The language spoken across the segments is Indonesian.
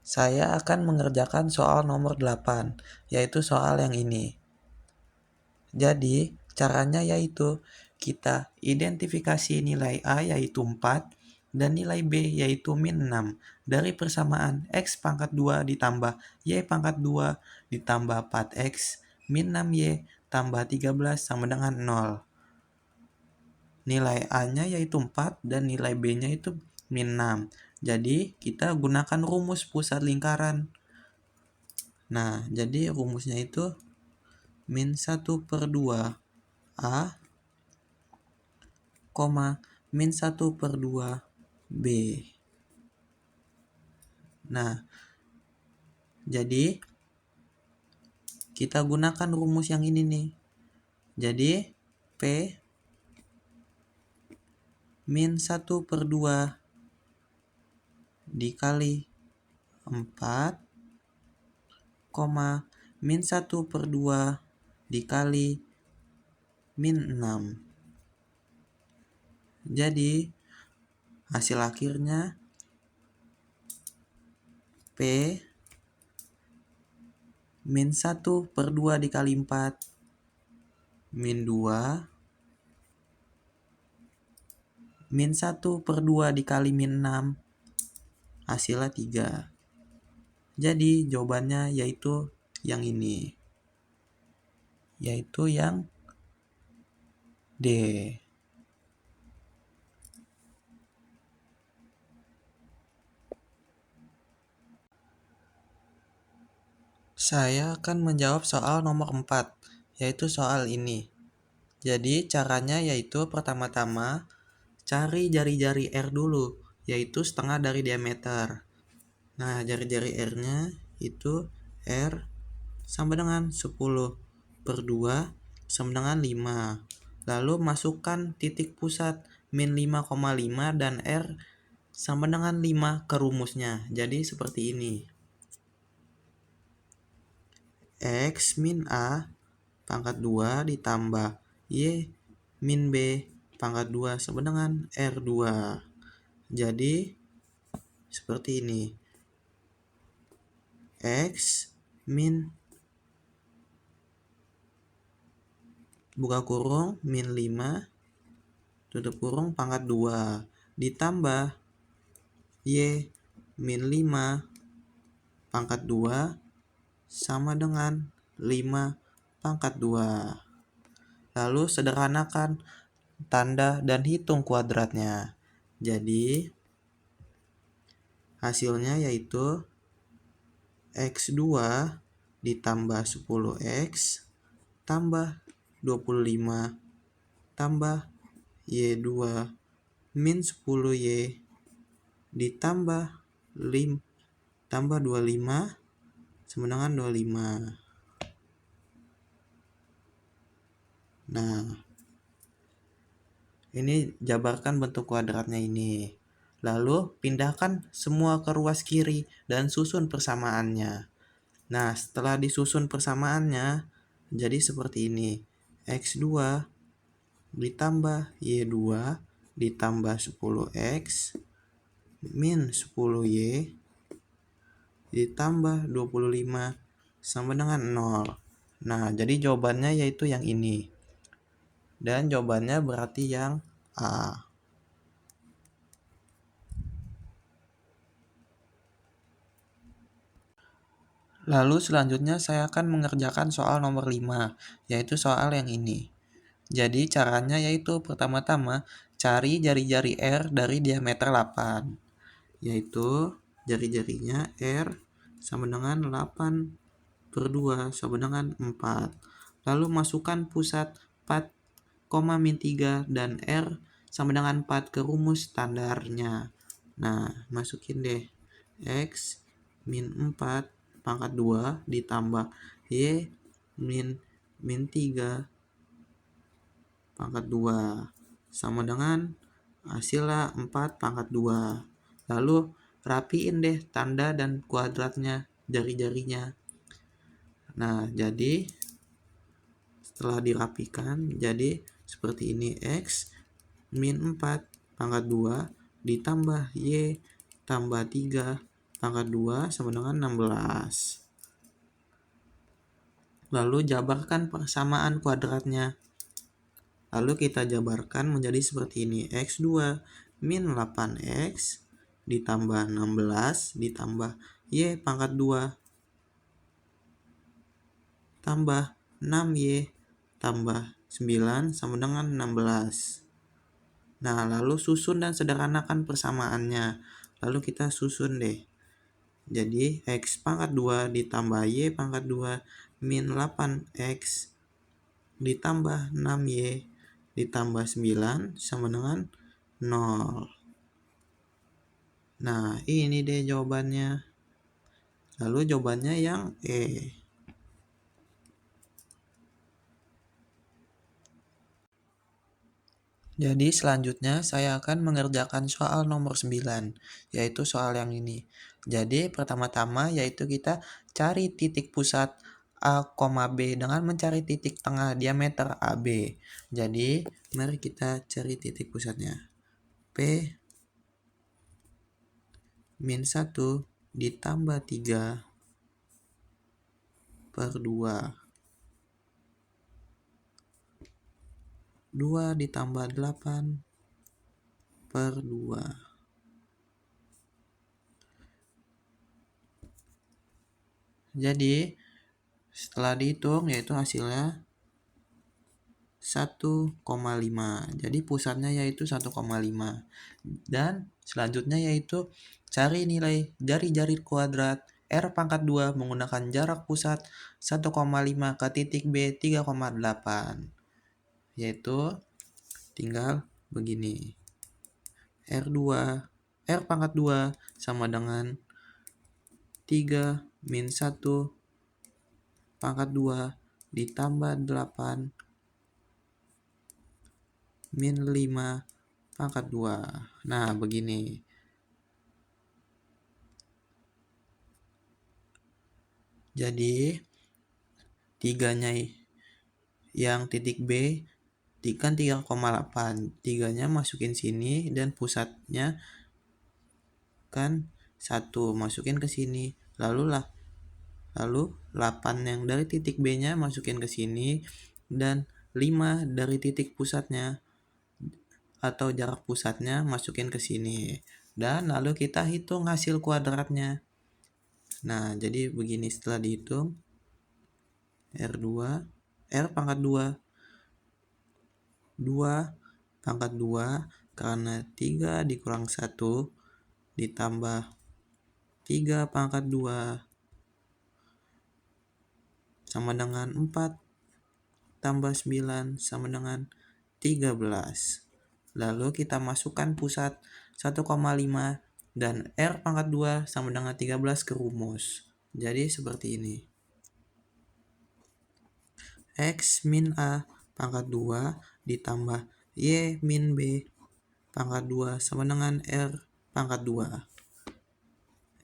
Saya akan mengerjakan soal nomor 8, yaitu soal yang ini. Jadi, caranya yaitu kita identifikasi nilai A yaitu 4 dan nilai B yaitu min 6 dari persamaan X pangkat 2 ditambah Y pangkat 2 ditambah 4X min 6Y tambah 13 sama dengan 0. Nilai A-nya yaitu 4 dan nilai B-nya itu min 6. Jadi, kita gunakan rumus pusat lingkaran. Nah, jadi rumusnya itu min 1/2 A, min 1/2 B. Nah, jadi kita gunakan rumus yang ini nih. Jadi, P min 1/2 dikali 4, min 1/2 dikali min 6. Jadi, hasil akhirnya P min 1/2 dikali 4 min 2 min 1/2 dikali min 6 hasilnya 3. Jadi jawabannya yaitu yang ini, yaitu yang D. Saya akan menjawab soal nomor 4, yaitu soal ini. Jadi caranya yaitu pertama-tama cari jari-jari R dulu, yaitu setengah dari diameter. Nah, jari-jari R-nya itu R sama dengan 10/2 sama dengan 5. Lalu masukkan titik pusat min 5,5 dan R sama dengan 5 ke rumusnya. Jadi seperti ini. X min A pangkat 2 ditambah Y min B pangkat 2 sama dengan R2. Jadi seperti ini. X min buka kurung min 5 tutup kurung pangkat 2 ditambah Y min 5 pangkat 2 sama dengan 5 pangkat 2. Lalu sederhanakan tanda dan hitung kuadratnya. Jadi hasilnya yaitu X2 ditambah 10X tambah 25 tambah Y2 min 10Y ditambah 5 tambah 25 sama dengan 25. Nah, ini jabarkan bentuk kuadratnya ini. Lalu pindahkan semua ke ruas kiri dan susun persamaannya. Nah, setelah disusun persamaannya jadi seperti ini. X2 ditambah Y2 ditambah 10X min 10Y ditambah 25 sama dengan 0. Nah, jadi jawabannya yaitu yang ini. Dan jawabannya berarti yang A. Lalu selanjutnya saya akan mengerjakan soal nomor 5, yaitu soal yang ini. Jadi caranya yaitu pertama-tama cari jari-jari R dari diameter 8. Yaitu jari-jarinya R sama dengan 8/2 sama dengan 4. Lalu masukkan pusat 4, min 3 dan R sama dengan 4 ke rumus standarnya. Nah, masukin deh. X min 4 pangkat 2 ditambah Y min 3 pangkat 2 sama dengan hasilnya 4 pangkat 2. Lalu rapiin deh tanda dan kuadratnya, jari-jarinya. Nah, jadi setelah dirapikan jadi seperti ini. X min 4 pangkat 2 ditambah Y tambah 3 pangkat 2 sama dengan 16. Lalu jabarkan persamaan kuadratnya. Lalu kita jabarkan menjadi seperti ini. X2 min 8X ditambah 16 ditambah Y pangkat 2 tambah 6Y tambah 9 sama dengan 16. Nah, lalu susun dan sederhanakan persamaannya. Lalu kita susun deh. Jadi, X pangkat 2 ditambah Y pangkat 2 min 8X ditambah 6Y ditambah 9 sama dengan 0. Nah, ini deh jawabannya. Lalu jawabannya yang E. Jadi selanjutnya saya akan mengerjakan soal nomor 9, yaitu soal yang ini. Jadi pertama-tama yaitu kita cari titik pusat A, B dengan mencari titik tengah diameter AB. Jadi mari kita cari titik pusatnya. P min 1 ditambah 3 per 2. 2 ditambah 8 per 2. Jadi setelah dihitung yaitu hasilnya 1,5. Jadi pusatnya yaitu 1,5. Dan selanjutnya yaitu cari nilai jari-jari kuadrat R pangkat 2 menggunakan jarak pusat 1,5 ke titik B 3,8. Yaitu tinggal begini. R pangkat 2 sama dengan 3 min 1 pangkat 2 ditambah 8 min 5 pangkat 2. Nah, begini. Jadi, 3-nya yang titik B kan 3,8. 3-nya masukin sini dan pusatnya kan 1 masukin ke sini. Lalu 8 yang dari titik B-nya masukin ke sini dan 5 dari titik pusatnya atau jarak pusatnya masukin ke sini. Dan lalu kita hitung hasil kuadratnya. Nah, jadi begini setelah dihitung R pangkat 2 pangkat 2 karena 3 dikurang 1 ditambah 3 pangkat 2 sama dengan 4 tambah 9 sama dengan 13. Lalu kita masukkan pusat 1,5 dan R pangkat 2 sama dengan 13 ke rumus. Jadi seperti ini. X min A pangkat 2 ditambah Y min B pangkat 2 sama dengan R pangkat 2.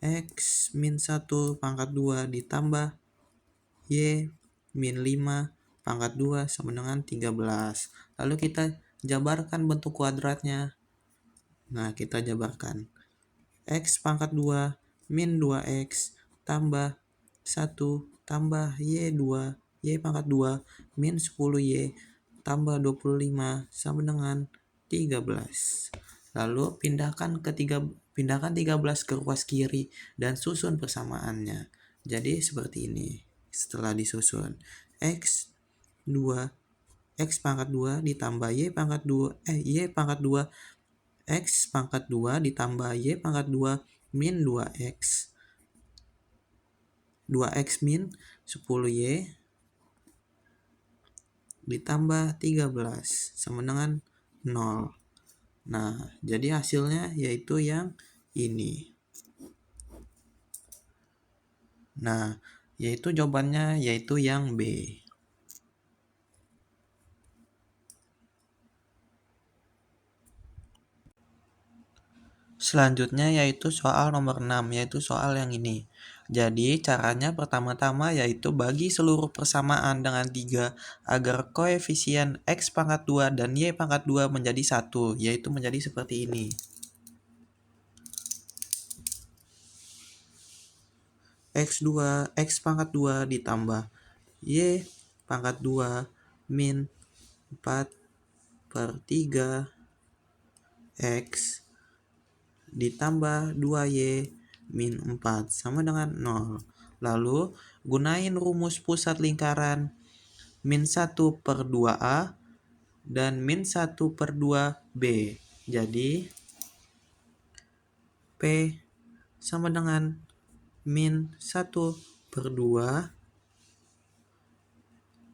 X min 1 pangkat 2 ditambah Y min 5 pangkat 2 sama dengan 13. Lalu kita jabarkan bentuk kuadratnya. Nah, kita jabarkan. X pangkat 2 min 2X tambah 1 tambah Y2 Y pangkat 2 min 10Y tambah 25 sama dengan 13. Lalu pindahkan 13 ke ruas kiri dan susun persamaannya. Jadi seperti ini. Setelah disusun X pangkat 2 ditambah Y pangkat 2 X pangkat 2 ditambah Y pangkat 2 min 2X 2X min 10Y ditambah 13 sama dengan 0. Nah, jadi hasilnya yaitu yang ini. Nah, yaitu jawabannya yaitu yang B. Selanjutnya yaitu soal nomor 6, yaitu soal yang ini. Jadi caranya pertama-tama yaitu bagi seluruh persamaan dengan 3 agar koefisien X pangkat 2 dan Y pangkat 2 menjadi 1, yaitu menjadi seperti ini. X pangkat 2 ditambah Y pangkat 2 min 4/3 X ditambah 2Y min 4 sama dengan 0. Lalu gunain rumus pusat lingkaran min 1/2A dan min 1/2B. Jadi P sama dengan min 1/2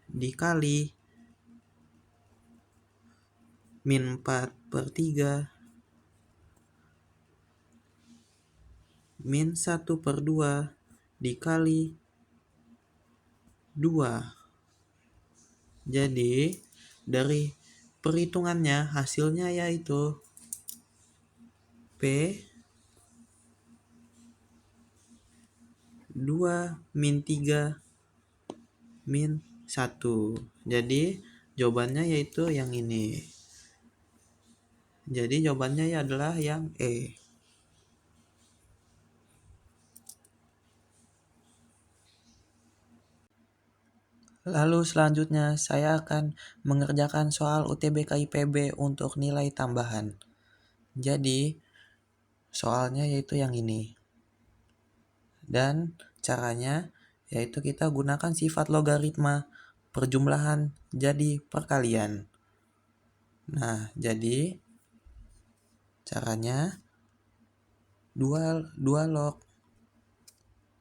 dikali min 4/3 min 1/2 dikali 2. Jadi dari perhitungannya hasilnya yaitu P 2 min 3 min 1. Jadi jawabannya yaitu yang ini. Jadi jawabannya adalah yang E. Lalu selanjutnya saya akan mengerjakan soal UTBK IPB untuk nilai tambahan. Jadi soalnya yaitu yang ini. Dan caranya yaitu kita gunakan sifat logaritma perjumlahan jadi perkalian. Nah, jadi caranya 2 log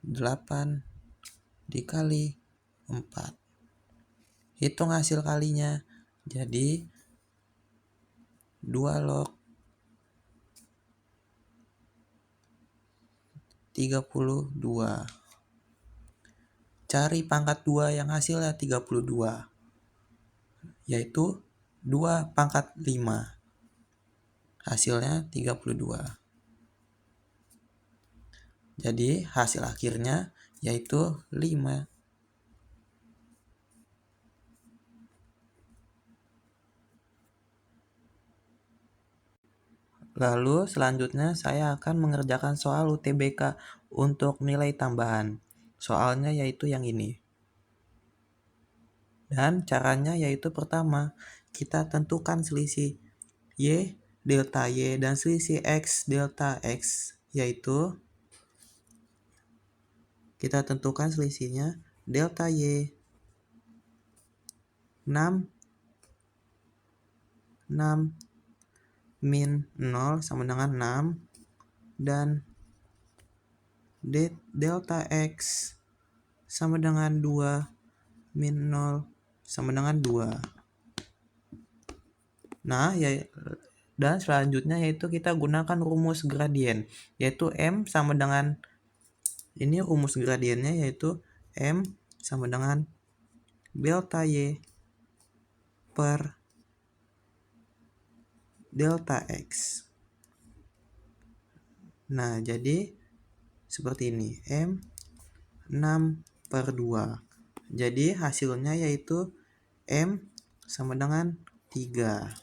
8 dikali 4. Hitung hasil kalinya. Jadi 2 log 32. Cari pangkat 2 yang hasilnya 32. Yaitu 2 pangkat 5. Hasilnya 32. Jadi hasil akhirnya yaitu 5. Lalu selanjutnya saya akan mengerjakan soal UTBK untuk nilai tambahan. Soalnya yaitu yang ini. Dan caranya yaitu pertama, kita tentukan selisih Y delta Y dan selisih X delta X. Yaitu kita tentukan selisihnya delta Y 6 min 0 sama dengan 6 dan delta X sama dengan 2 min 0 sama dengan 2. Nah, dan selanjutnya yaitu kita gunakan rumus gradien, yaitu M sama dengan, ini rumus gradiennya yaitu M sama dengan delta Y per delta X. Nah, jadi seperti ini, M 6/2. Jadi hasilnya yaitu M sama dengan 3.